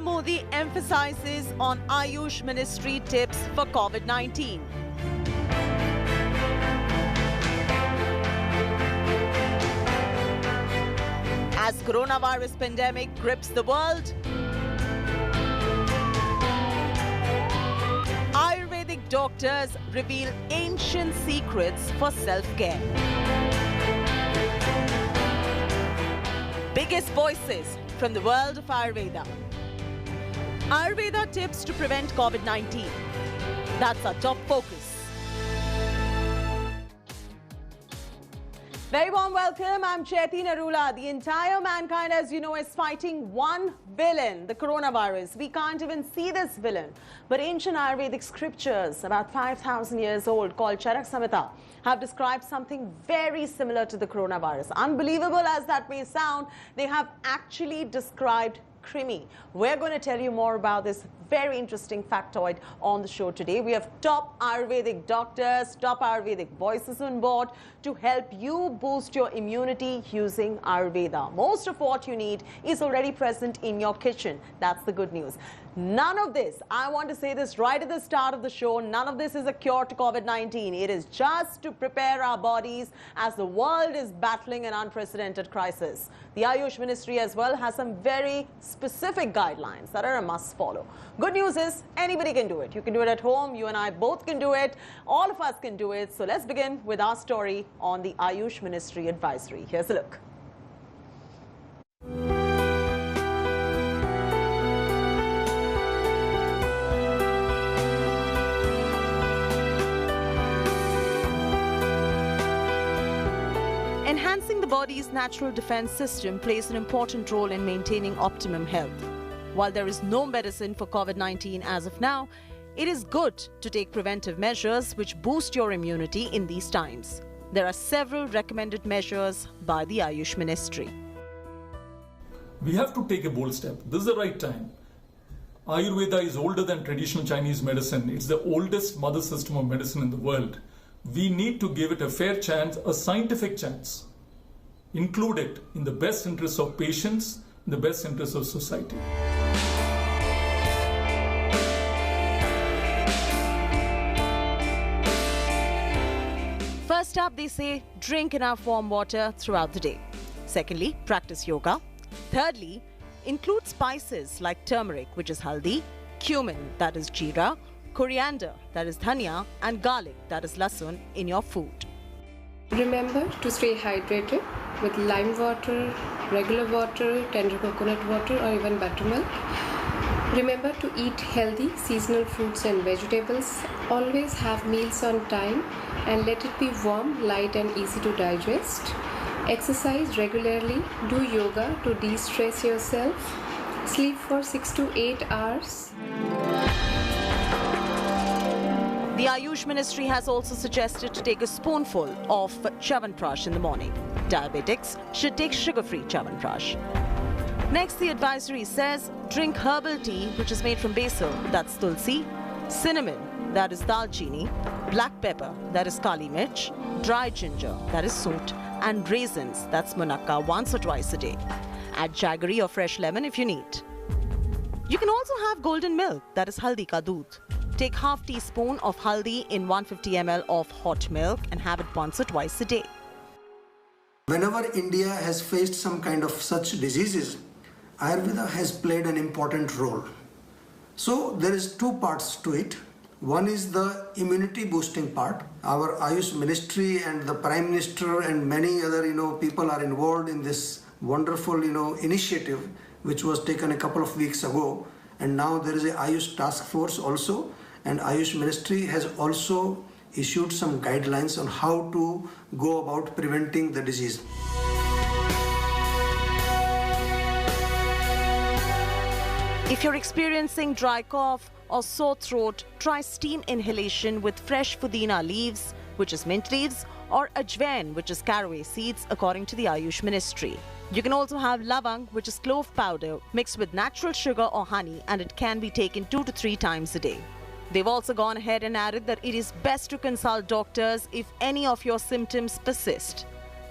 PM Modi emphasizes on Ayush Ministry tips for COVID-19. As coronavirus pandemic grips the world, Ayurvedic doctors reveal ancient secrets for self-care. Biggest voices from the world of Ayurveda. Ayurveda tips to prevent COVID-19. That's our top focus. Very warm welcome. I'm Chaiti Narula. The entire mankind, as you know, is fighting one villain, the coronavirus. We can't even see this villain. But ancient Ayurvedic scriptures, about 5,000 years old, called Charak Samhita, have described something very similar to the coronavirus. Unbelievable as that may sound, they have actually described Krimi. We're going to tell you more about this very interesting factoid on the show today. We have top Ayurvedic doctors, top Ayurvedic voices on board to help you boost your immunity using Ayurveda. Most of what you need is already present in your kitchen. That's the good news. None of this, I want to say this right at the start of the show, none of this is a cure to COVID-19. It is just to prepare our bodies as the world is battling an unprecedented crisis. The Ayush Ministry as well has some very specific guidelines that are a must follow. Good news is anybody can do it. You can do it at home. You and I both can do it. All of us can do it. So let's begin with our story on the Ayush Ministry advisory. Here's a look. Enhancing the body's natural defense system plays an important role in maintaining optimum health. While there is no medicine for COVID-19 as of now, it is good to take preventive measures which boost your immunity in these times. There are several recommended measures by the Ayush Ministry. We have to take a bold step. This is the right time. Ayurveda is older than traditional Chinese medicine. It's the oldest mother system of medicine in the world. We need to give it a fair chance, a scientific chance. Include it in the best interests of patients, in the best interests of society. First up, they say drink enough warm water throughout the day. Secondly, practice yoga. Thirdly, include spices like turmeric, which is haldi, cumin, that is jeera, coriander, that is dhania, and garlic, that is lasun, in your food. Remember to stay hydrated with lime water, regular water, tender coconut water, or even buttermilk. Remember to eat healthy seasonal fruits and vegetables. Always have meals on time and let it be warm, light and easy to digest. Exercise regularly. Do yoga to de-stress yourself. Sleep for 6 to 8 hours. The Ayush Ministry has also suggested to take a spoonful of Chyawanprash in the morning. Diabetics should take sugar-free Chyawanprash. Next, the advisory says drink herbal tea, which is made from basil, that's tulsi, cinnamon, that is dalchini, black pepper, that is kali mirch, dry ginger, that is soot, and raisins, that's munakka, once or twice a day. Add jaggery or fresh lemon if you need. You can also have golden milk, that is haldi ka doodh. Take half teaspoon of haldi in 150 ml of hot milk and have it once or twice a day. Whenever India has faced some kind of such diseases, Ayurveda has played an important role. So there is two parts to it. One is the immunity boosting part. Our Ayush Ministry and the Prime Minister and many other people are involved in this wonderful initiative which was taken a couple of weeks ago. And now there is a Ayush task force also, and Ayush Ministry has also issued some guidelines on how to go about preventing the disease. If you're experiencing dry cough or sore throat, try steam inhalation with fresh pudina leaves, which is mint leaves, or ajwain, which is caraway seeds, according to the Ayush Ministry. You can also have lavang, which is clove powder, mixed with natural sugar or honey, and it can be taken 2 to 3 times a day. They've also gone ahead and added that it is best to consult doctors if any of your symptoms persist.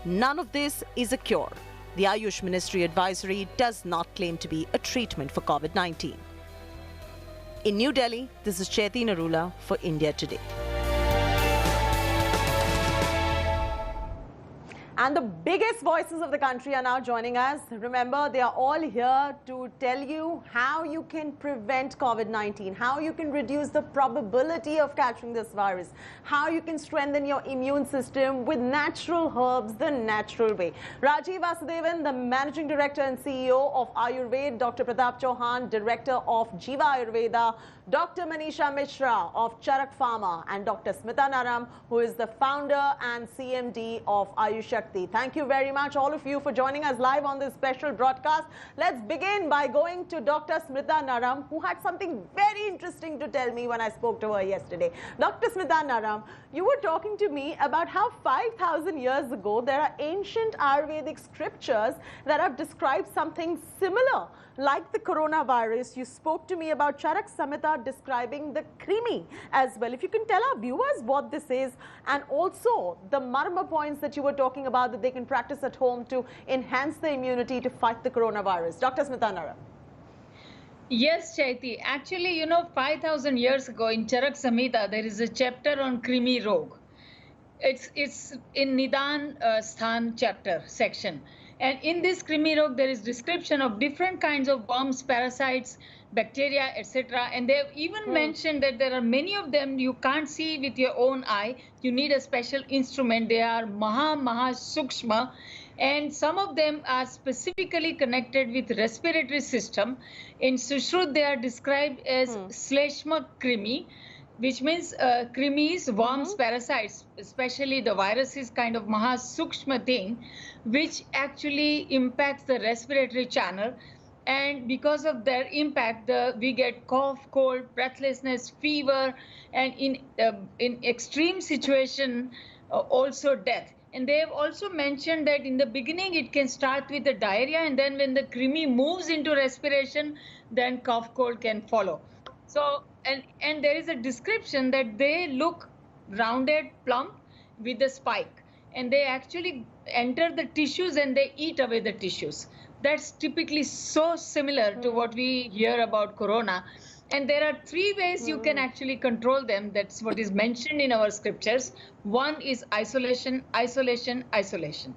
None of this is a cure. The Ayush Ministry advisory does not claim to be a treatment for COVID-19. In New Delhi, this is Chaiti Narula for India Today. And the biggest voices of the country are now joining us. Remember, they are all here to tell you how you can prevent COVID-19, how you can reduce the probability of catching this virus, how you can strengthen your immune system with natural herbs the natural way. Rajiv Vasudevan, the Managing Director and CEO of Ayurved, Dr. Pratap Chauhan, Director of Jiva Ayurveda, Dr. Manisha Mishra of Charak Pharma, and Dr. Smita Naram, who is the founder and CMD of Ayush Shakti. Thank you very much, all of you, for joining us live on this special broadcast. Let's begin by going to Dr. Smita Naram, who had something very interesting to tell me when I spoke to her yesterday. Dr. Smita Naram, you were talking to me about how 5,000 years ago there are ancient Ayurvedic scriptures that have described something similar. Like the coronavirus, you spoke to me about Charak Samhita describing the Krimi as well. If you can tell our viewers what this is, and also the marma points that you were talking about that they can practice at home to enhance their immunity to fight the coronavirus. Dr. Smita Naram. Yes, Chaiti. Actually, 5,000 years ago in Charak Samhita, there is a chapter on Krimi Rog. It's in Nidan Sthan chapter section. And in this Krimi Rog, there is description of different kinds of worms, parasites, bacteria, etc. And they have even mentioned that there are many of them you can't see with your own eye. You need a special instrument. They are Maha Sukshma. And some of them are specifically connected with respiratory system. In Sushrut, they are described as Sleshma Krimi, which means krimis, worms, parasites, especially the virus is kind of Maha Sukshma thing, which actually impacts the respiratory channel. And because of their impact, we get cough, cold, breathlessness, fever, and in extreme situation, also death. And they have also mentioned that in the beginning, it can start with the diarrhea, and then when the krimi moves into respiration, then cough, cold can follow. So, and there is a description that they look rounded, plump with a spike, and they actually enter the tissues and they eat away the tissues. That's typically so similar to what we hear about corona. And there are three ways you can actually control them. That's what is mentioned in our scriptures. One is isolation, isolation, isolation.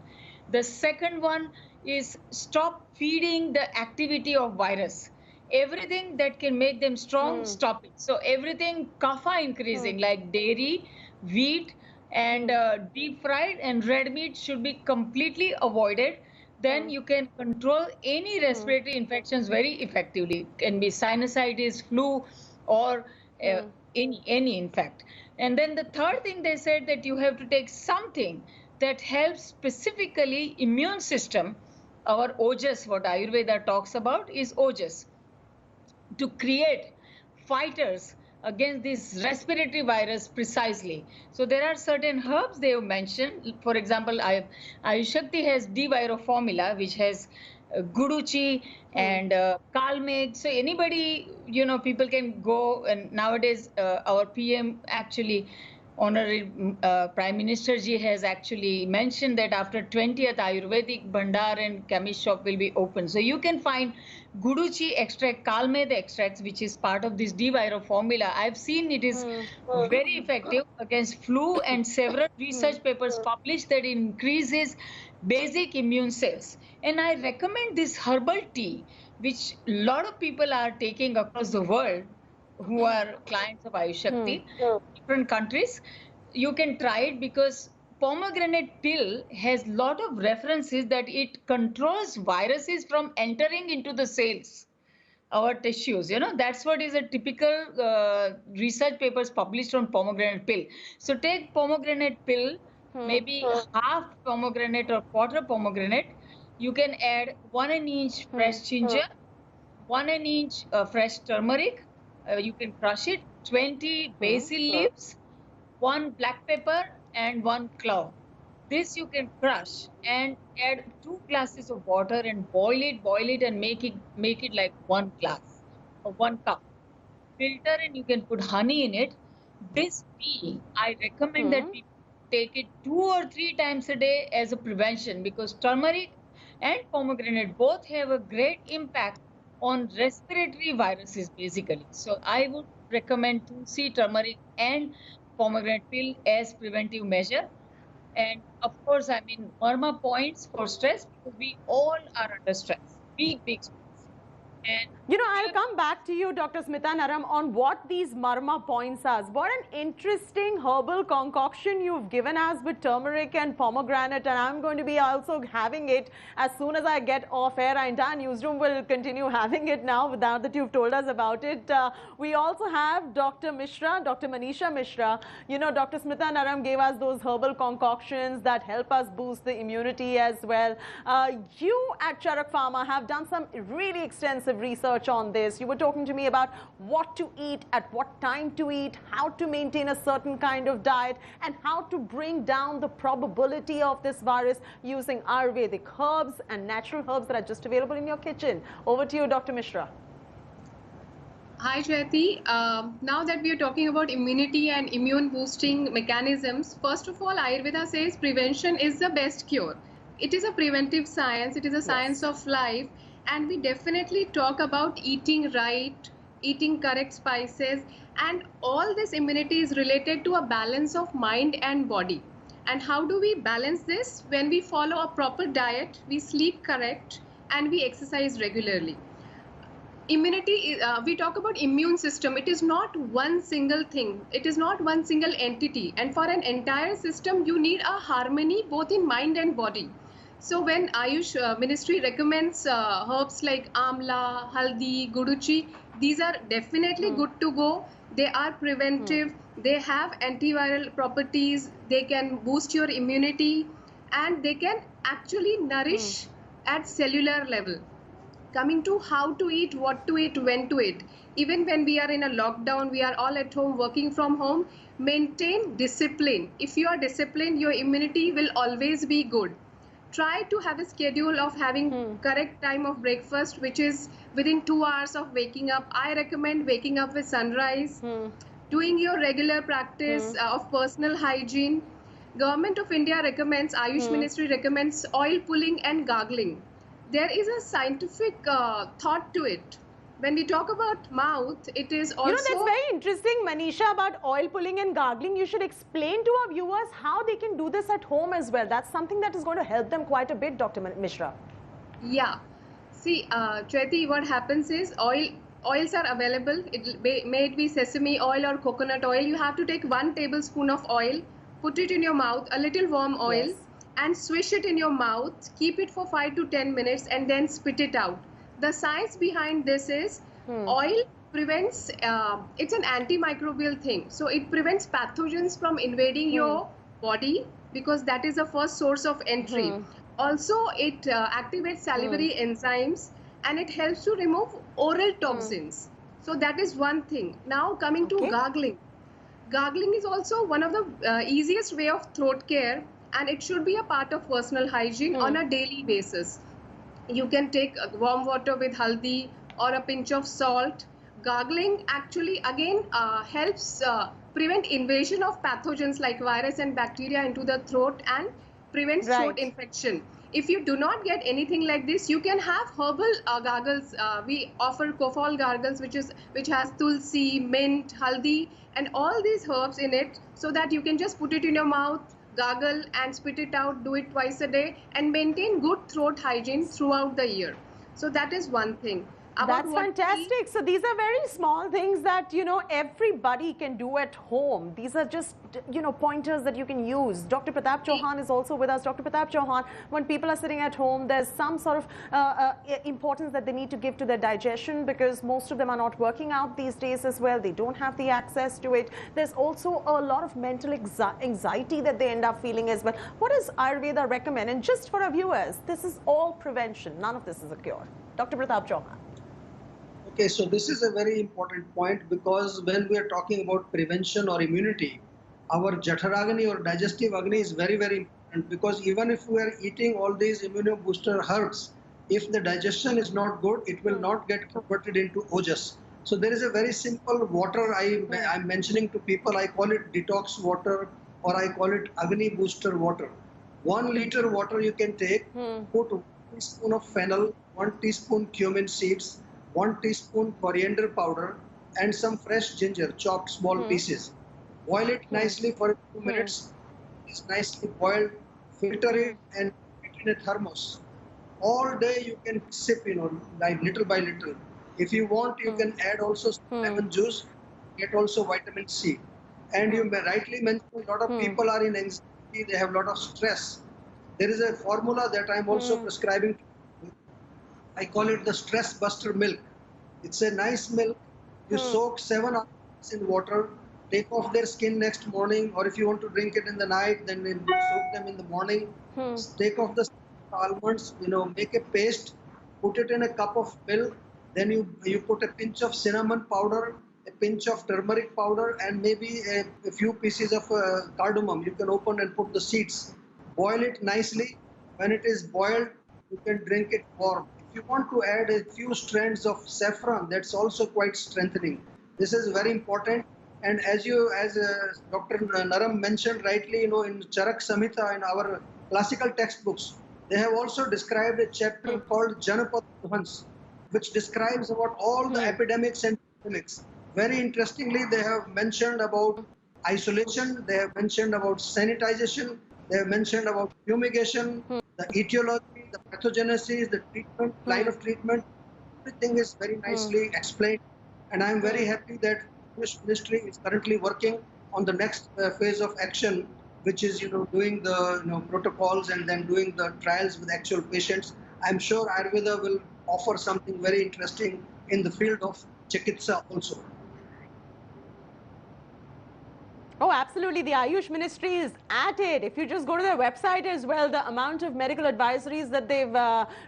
The second one is stop feeding the activity of virus. Everything that can make them strong, stop it. So everything kapha increasing like dairy, wheat, and deep fried and red meat should be completely avoided. Then you can control any respiratory infections very effectively. It can be sinusitis, flu, or any in fact. And then the third thing they said that you have to take something that helps specifically immune system. Our ojas, what Ayurveda talks about, is ojas, to create fighters against this respiratory virus precisely. So there are certain herbs they have mentioned. For example, Ayush Shakti has D-Viro formula, which has Guduchi and Kalmeg. So anybody, people can go, and nowadays our PM actually, Honorary Prime Minister ji has actually mentioned that after 20th Ayurvedic Bhandar and chemist shop will be open. So you can find Guduchi extract, Kalmed extracts, which is part of this D-Viro formula. I've seen it is very effective against flu, and several research papers published that it increases basic immune cells. And I recommend this herbal tea, which a lot of people are taking across the world who are clients of Ayush Shakti, different countries. You can try it because pomegranate pill has lot of references that it controls viruses from entering into the cells, our tissues. That's what is a typical research papers published on pomegranate pill. So take pomegranate pill, maybe half pomegranate or quarter pomegranate. You can add 1 inch fresh ginger, 1 inch fresh turmeric. You can crush it, 20 basil leaves, 1 black pepper, and 1 clove. This you can crush and add 2 glasses of water and boil it and make it like 1 glass or 1 cup. Filter and you can put honey in it. This tea, I recommend that people take it 2 or 3 times a day as a prevention, because turmeric and pomegranate both have a great impact on respiratory viruses basically. So I would recommend tulsi, turmeric and pomegranate peel as preventive measure. And of course, I mean, Murma points for stress because we all are under stress, big stress. And You know, I'll come back to you, Dr. Smita Naram, on what these Marma points are. What an interesting herbal concoction you've given us with turmeric and pomegranate, and I'm going to be also having it as soon as I get off air. Our entire newsroom will continue having it now, now that you've told us about it. We also have Dr. Mishra, Dr. Manisha Mishra. You know, Dr. Smita Naram gave us those herbal concoctions that help us boost the immunity as well. You at Charak Pharma have done some really extensive research on this. You were talking to me about what to eat, at what time to eat, how to maintain a certain kind of diet, and how to bring down the probability of this virus using Ayurvedic herbs and natural herbs that are just available in your kitchen. Over to you, Dr. Mishra. Hi, Jyoti. Now that we are talking about immunity and immune boosting mechanisms, first of all, Ayurveda says prevention is the best cure. It is a preventive science. It is a science of life. And we definitely talk about eating right, eating correct spices, and all this immunity is related to a balance of mind and body. And how do we balance this? When we follow a proper diet, we sleep correct, and we exercise regularly. Immunity, we talk about immune system. It is not one single thing. It is not one single entity. And for an entire system, you need a harmony both in mind and body. So when Ayush Ministry recommends herbs like amla, haldi, guduchi, these are definitely good to go. They are preventive. They have antiviral properties. They can boost your immunity, and they can actually nourish at cellular level. Coming to how to eat, what to eat, when to eat. Even when we are in a lockdown, we are all at home, working from home, maintain discipline. If you are disciplined, your immunity will always be good. Try to have a schedule of having correct time of breakfast, which is within 2 hours of waking up. I recommend waking up with sunrise, doing your regular practice of personal hygiene. Government of India recommends, Ayush Ministry recommends oil pulling and gargling. There is a scientific thought to it. When we talk about mouth, it is also... You know, that's very interesting, Manisha, about oil pulling and gargling. You should explain to our viewers how they can do this at home as well. That's something that is going to help them quite a bit, Dr. Mishra. Yeah. See, Jyoti, what happens is oils are available. May it be sesame oil or coconut oil. You have to take 1 tablespoon of oil, put it in your mouth, a little warm oil, and swish it in your mouth. Keep it for 5 to 10 minutes and then spit it out. The science behind this is oil prevents, it's an antimicrobial thing. So it prevents pathogens from invading your body, because that is the first source of entry. Also, it activates salivary enzymes, and it helps to remove oral toxins. So that is one thing. Now coming to gargling. Gargling is also one of the easiest way of throat care, and it should be a part of personal hygiene on a daily basis. You can take warm water with haldi or a pinch of salt. Gargling actually again helps prevent invasion of pathogens like virus and bacteria into the throat and prevents throat infection. If you do not get anything like this, you can have herbal gargles. We offer Kofol gargles, which has tulsi, mint, haldi, and all these herbs in it, so that you can just put it in your mouth, gargle and spit it out, do it twice a day, and maintain good throat hygiene throughout the year. So that is one thing. That's fantastic. So these are very small things that, you know, everybody can do at home. These are just, you know, pointers that you can use. Dr. Pratap Chauhan is also with us. Dr. Pratap Chauhan, when people are sitting at home, there's some sort of importance that they need to give to their digestion, because most of them are not working out these days as well. They don't have the access to it. There's also a lot of mental anxiety that they end up feeling as well. What does Ayurveda recommend? And just for our viewers, this is all prevention. None of this is a cure. Dr. Pratap Chauhan. Okay, so this is a very important point, because when we are talking about prevention or immunity, our Jaఠaragni or digestive Agni is very, very important, because even if we are eating all these immunobooster herbs, if the digestion is not good, it will not get converted into ojas. So there is a very simple water I'm mentioning to people. I call it detox water, or I call it Agni booster water. 1 liter water you can take, put teaspoon of fennel, 1 teaspoon cumin seeds, 1 teaspoon coriander powder, and some fresh ginger chopped small pieces. Boil it nicely for a few minutes. It's nicely boiled. Filter it and put it in a thermos. All day you can sip, like little by little. If you want, you can add also some lemon juice, get also vitamin C. And you rightly mentioned a lot of people are in anxiety, they have a lot of stress. There is a formula that I'm also prescribing. I call it the stress buster milk. It's a nice milk. You soak 7 hours in water, take off their skin next morning, or if you want to drink it in the night, then soak them in the morning. Take off the almonds, make a paste, put it in a cup of milk. Then you put a pinch of cinnamon powder, a pinch of turmeric powder, and maybe a few pieces of cardamom. You can open and put the seeds. Boil it nicely. When it is boiled, you can drink it warm. If you want to add a few strands of saffron, that's also quite strengthening. This is very important. And as Dr. Naram mentioned rightly, in Charak Samhita, in our classical textbooks, they have also described a chapter called Janapad Dhans, which describes about all the epidemics and pandemics. Very interestingly, they have mentioned about isolation, they have mentioned about sanitization, they have mentioned about fumigation, the etiology, the pathogenesis, the treatment, line of treatment. Everything is very nicely explained. And I'm very happy that the Ministry is currently working on the next phase of action, which is doing the protocols and then doing the trials with actual patients. I'm sure Ayurveda will offer something very interesting in the field of Chikitsa also. Oh, absolutely. The Ayush Ministry is at it. If you just go to their website as well, the amount of medical advisories that they've,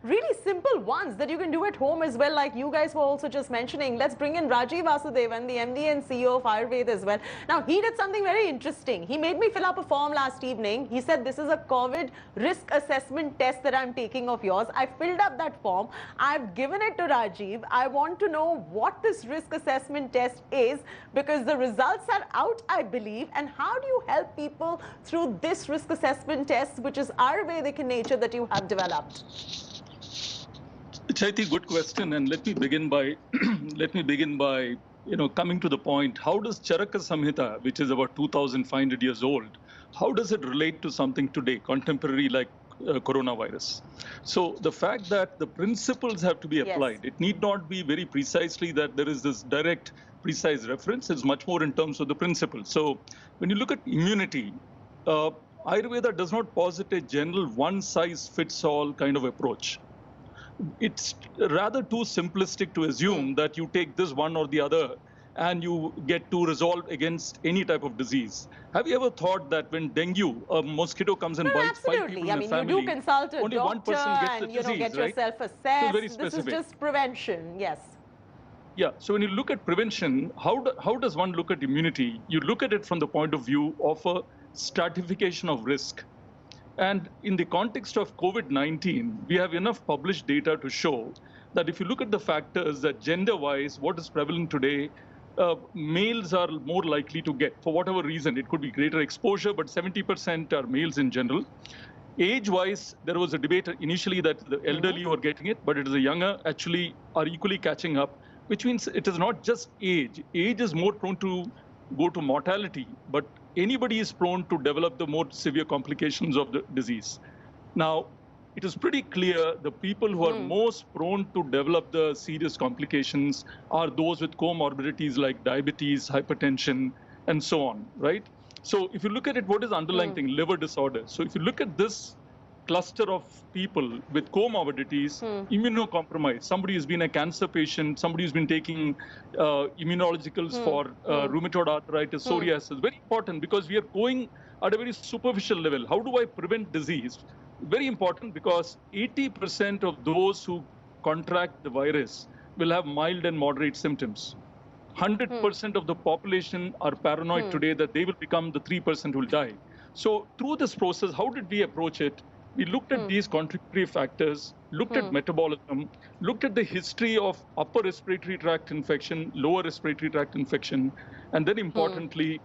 really simple ones that you can do at home as well, like you guys were also just mentioning. Let's bring in Rajiv Vasudevan, the MD and CEO of Ayurveda as well. Now, he did something very interesting. He made me fill up a form last evening. He said, this is a COVID risk assessment test that I'm taking of yours. I filled up that form. I've given it to Rajiv. I want to know what this risk assessment test is, because the results are out, I believe. And how do you help people through this risk assessment test, which is Ayurvedic in nature, that you have developed? Chaiti, good question. And let me begin by coming to the point. How does Charaka Samhita, which is about 2,500 years old, how does it relate to something today, contemporary, like coronavirus? So the fact that the principles have to be applied, it need not be very precisely that there is this direct precise reference. Is much more in terms of the principles. So when you look at immunity, Ayurveda does not posit a general one-size-fits-all kind of approach. It's rather too simplistic to assume that you take this one or the other and you get to resolve against any type of disease. Have you ever thought that when dengue, a mosquito comes and bites 5 people in a family, you do consult a only doctor one person gets the and disease, get right? yourself assessed. So very specific. This is just prevention, yes. Yeah, so when you look at prevention, how does one look at immunity? You look at it from the point of view of a stratification of risk. And in the context of COVID-19, we have enough published data to show that if you look at the factors that gender-wise, what is prevalent today, males are more likely to get, for whatever reason. It could be greater exposure, but 70% are males in general. Age-wise, there was a debate initially that the elderly were getting it, but it is the younger actually are equally catching up, which means it is not just age. Age is more prone to go to mortality, but anybody is prone to develop the more severe complications of the disease. Now, it is pretty clear the people who are most prone to develop the serious complications are those with comorbidities like diabetes, hypertension, and so on, right? So if you look at it, what is the underlying thing? Liver disorders. So if you look at this cluster of people with comorbidities, immunocompromised, somebody who's been a cancer patient, somebody who's been taking immunologicals for rheumatoid arthritis, psoriasis, very important, because we are going at a very superficial level. How do I prevent disease? Very important, because 80% of those who contract the virus will have mild and moderate symptoms. 100% of the population are paranoid today that they will become the 3% who will die. So through this process, how did we approach it? We looked at these contributory factors, looked at metabolism, looked at the history of upper respiratory tract infection, lower respiratory tract infection, and then importantly,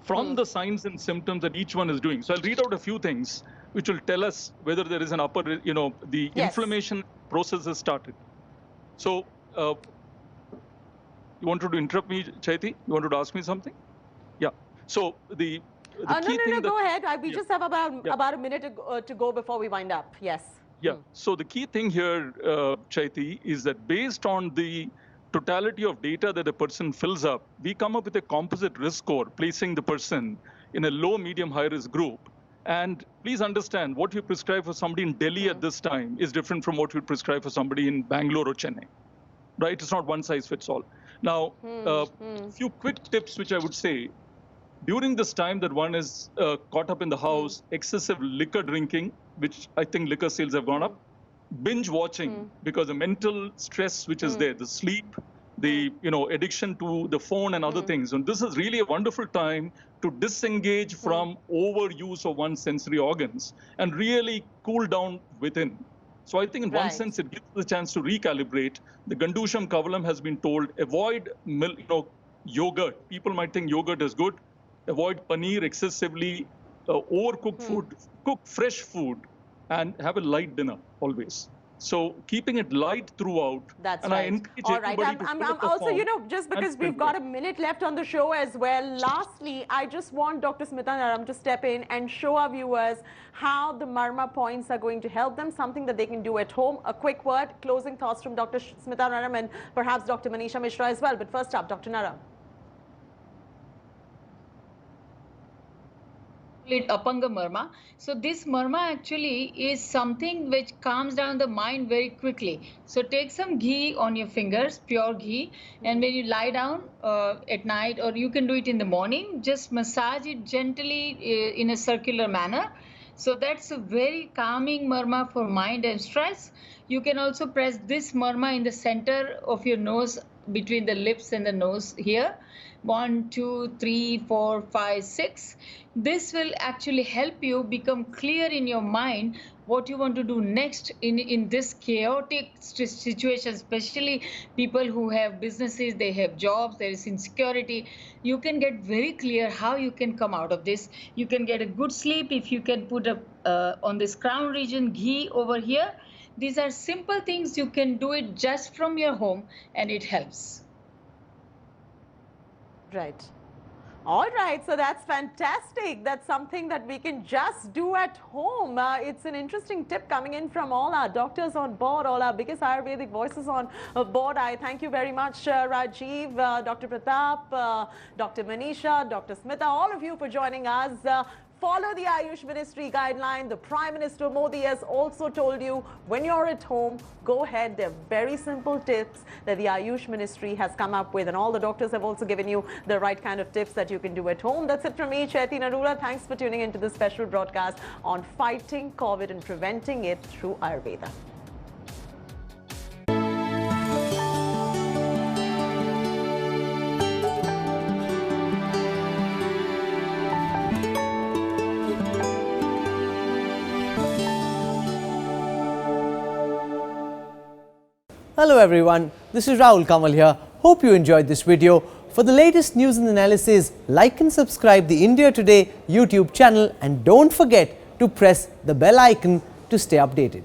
from the signs and symptoms that each one is doing. So I'll read out a few things. which will tell us whether there is an upper, the Yes. inflammation process has started. So, you wanted to interrupt me, Chaiti? You wanted to ask me something? Yeah. So the No, key thing go ahead. We Yeah. just have about Yeah. a minute to go before we wind up. Yes. Yeah. So the key thing here, Chaiti, is that based on the totality of data that a person fills up, we come up with a composite risk score, placing the person in a low, medium, high risk group. And please understand, what you prescribe for somebody in Delhi at this time is different from what you prescribe for somebody in Bangalore or Chennai, right? It's not one size fits all. Now, a few quick tips which I would say. During this time that one is caught up in the house, excessive liquor drinking, which I think liquor sales have gone up, binge watching, because the mental stress which is there, the sleep, the addiction to the phone and other things. And this is really a wonderful time to disengage from overuse of one's sensory organs and really cool down within. So I think in one Right. sense, it gives the chance to recalibrate. The Gandusham Kavalam has been told, avoid milk, yogurt. People might think yogurt is good. Avoid paneer excessively, overcooked food, cook fresh food, and have a light dinner always. So keeping it light throughout. That's and right. I encourage All right. everybody to I'm fill up the also, form just and because we've fill got it. a minute left on the show as well. Lastly, I just want Dr. Smita Naram to step in and show our viewers how the Marma points are going to help them, something that they can do at home. A quick word, closing thoughts from Dr. Smita Naram and perhaps Dr. Manisha Mishra as well. But first up, Dr. Naram. It Apanga Marma. So this Marma actually is something which calms down the mind very quickly. So take some ghee on your fingers, pure ghee, and when you lie down at night, or you can do it in the morning, just massage it gently in a circular manner. So that's a very calming Marma for mind and stress. You can also press this Marma in the center of your nose, between the lips and the nose here. 1, 2, 3, 4, 5, 6. This will actually help you become clear in your mind what you want to do next in this chaotic situation, especially people who have businesses, they have jobs, there is insecurity. You can get very clear how you can come out of this. You can get a good sleep if you can put on this crown region ghee over here. These are simple things. You can do it just from your home and it helps. Right. All right, so that's fantastic. That's something that we can just do at home. It's an interesting tip coming in from all our doctors on board, all our biggest Ayurvedic voices on board. I thank you very much, Rajiv, Dr. Pratap, Dr. Manisha, Dr. Smita, all of you for joining us. Follow the Ayush Ministry guideline. The Prime Minister Modi has also told you when you're at home, go ahead. They're very simple tips that the Ayush Ministry has come up with, and all the doctors have also given you the right kind of tips that you can do at home. That's it from me, Chaiti Narula. Thanks for tuning into this special broadcast on fighting COVID and preventing it through Ayurveda. Hello everyone, this is Rahul Kamal here. Hope you enjoyed this video. For the latest news and analysis, like and subscribe the India Today YouTube channel, and don't forget to press the bell icon to stay updated.